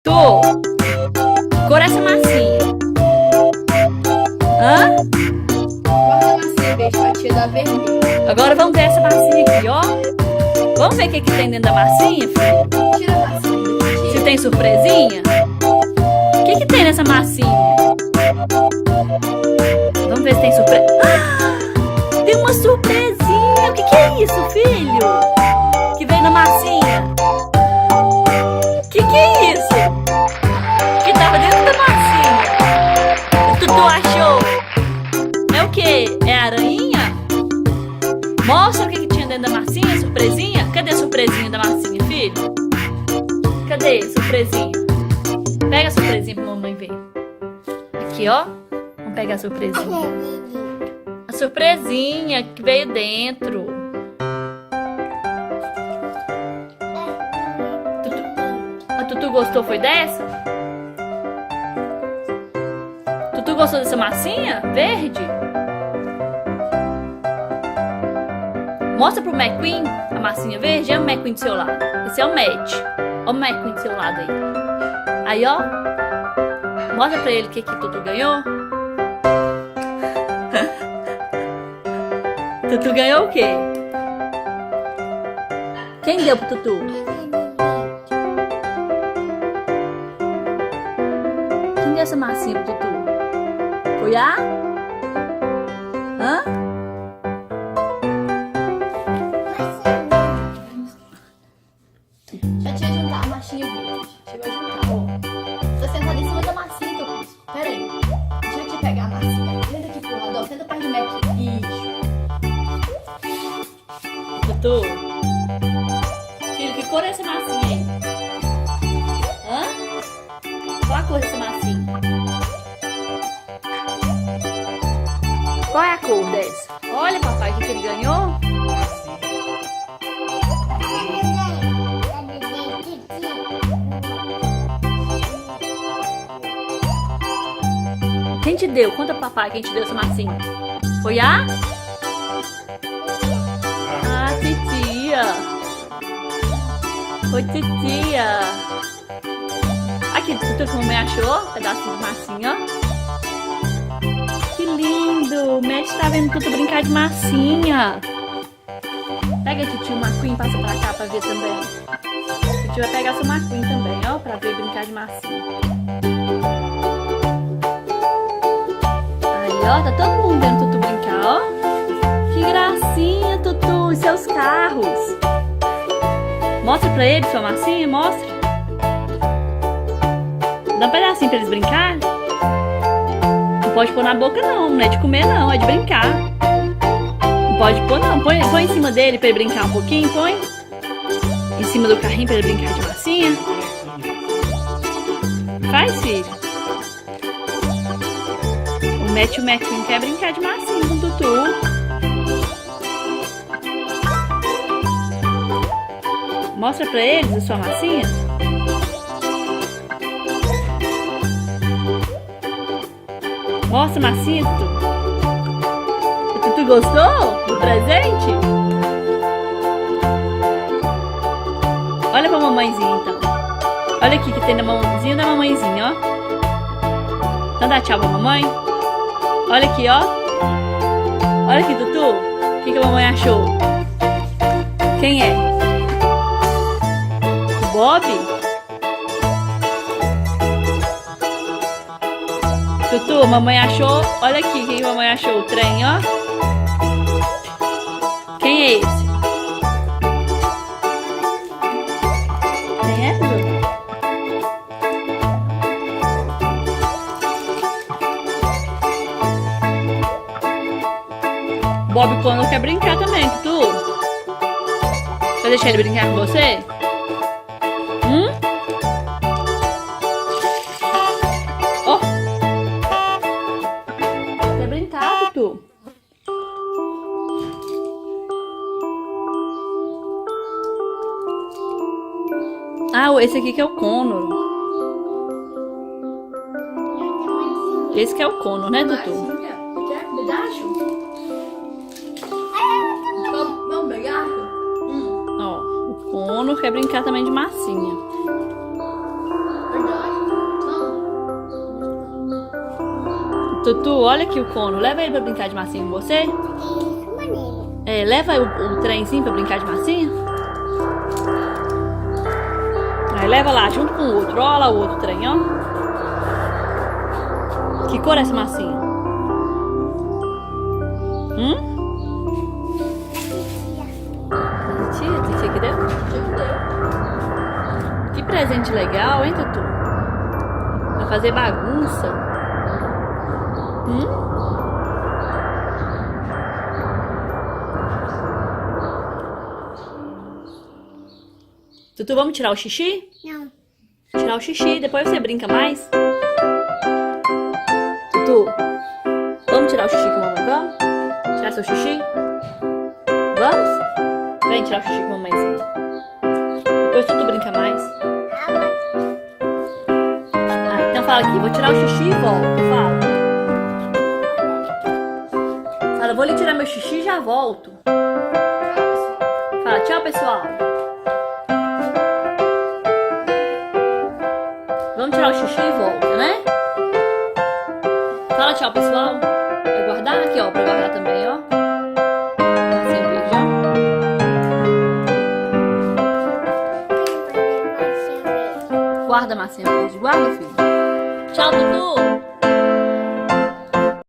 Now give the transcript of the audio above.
Tô. Cor essa massinha. Hã? Corta a massinha verde, fatia da vermelha. Agora vamos ver essa massinha aqui, ó. Vamos ver o que tem dentro da massinha, filho? Tira a massinha. Se tem surpresinha? O que tem nessa massinha? Vamos ver se tem surpresa. Ah, tem uma surpresinha. O que é isso, filho? Que veio na massinha. O que é isso? Que tava dentro da massinha. O Tutu achou? É o quê? É aranha? Mostra o que tinha dentro da massinha, surpresinha. Cadê a surpresinha da massinha, filho? Cadê a surpresinha? Pega a surpresinha pra mamãe ver. Aqui, ó. Vamos pegar a surpresinha. A surpresinha que veio dentro. A Tutu gostou, foi dessa? Tutu gostou dessa massinha verde? Mostra pro McQueen a massinha verde. É o McQueen do seu lado. Esse é o Matt. Olha o McQueen do seu lado aí. Aí, ó. Mostra pra ele o que Tutu ganhou. Tutu ganhou o quê? Quem deu pro Tutu? Quem deu essa massinha pro Tutu? Foi a? Hã? Já tinha juntado a massinha verde. Chegou a juntar, ó. Tá sentado em cima da massinha, Tutu. Pera aí. Deixa eu te pegar a massinha. Senta aqui pro lado, ó. Senta perto do Mac. Isso. Tutu. Filho, que cor é essa massinha aí? Hã? Qual a cor dessa massinha? Qual é a cor dessa? Olha, papai, o que ele ganhou? Quem te deu? Conta pro papai quem te deu essa massinha. Foi a? Ah, titia. Foi titia. Aqui, Tutu, que a mamãe achou. Pedacinho de massinha, ó. Que lindo. O Matt tá vendo Tutu brincar de massinha. Pega a titia o McQueen e passa pra cá pra ver também. A titia vai pegar seu McQueen também, ó. Pra ver brincar de massinha. Ó, tá todo mundo vendo Tutu brincar, ó. Que gracinha, Tutu, e seus carros. Mostra pra eles sua massinha, mostra. Dá um pedacinho pra eles brincarem. Não pode pôr na boca não, não é de comer não, é de brincar. Não pode pôr não, põe em cima dele pra ele brincar um pouquinho, põe. Em cima do carrinho pra ele brincar de massinha. Faz, filho. O Matt e o McQueen quer brincar de massinha com o Tutu. Mostra pra eles a sua massinha. Mostra a massinha, Tutu. O Tutu gostou do presente? Olha pra mamãezinha, então. Olha aqui que tem na mãozinha da mamãezinha, ó. Então dá tchau pra mamãe. Olha aqui, ó. Olha aqui, Tutu. O que a mamãe achou? Quem é? O Bob? Tutu, a mamãe achou. Olha aqui quem a mamãe achou. O trem, ó. Quem é esse? Quem é, Tutu? Bob Connor quer brincar também, Tutu. Vai deixar ele brincar com você? Ó. Quer brincar, Tutu? Ah, esse aqui que é o Connor. Esse que é o Connor, né, Tutu? Quer pedaço? Vamos pegar? Ó, o Connor quer brincar também de massinha. Verdade. Tutu, olha aqui o cono. Leva ele pra brincar de massinha com você. Isso, maneiro. É, leva o trenzinho pra brincar de massinha. Aí leva lá junto com o outro. Olha lá o outro trem, ó. Que cor é essa massinha? Titia que deu? Que presente legal, hein, Tutu? Vai fazer bagunça. Tutu, vamos tirar o xixi? Não. Tirar o xixi, depois você brinca mais. Tutu, vamos tirar o xixi com a mamãe, vamos? Tirar seu xixi? Vamos? Vem tirar o xixi com a mamãezinha. Depois Tutu brinca mais. Ah, então fala aqui, vou tirar o xixi e volto, fala. Fala, vou ali tirar meu xixi e já volto. Fala, tchau, pessoal. Vamos tirar o xixi e volta, né? Fala tchau, pessoal. Vai guardar? Aqui, ó, pra guardar também, ó. Assim, verde, ó. Guarda a massinha verde. Guarda, filho. Tchau, Tutu.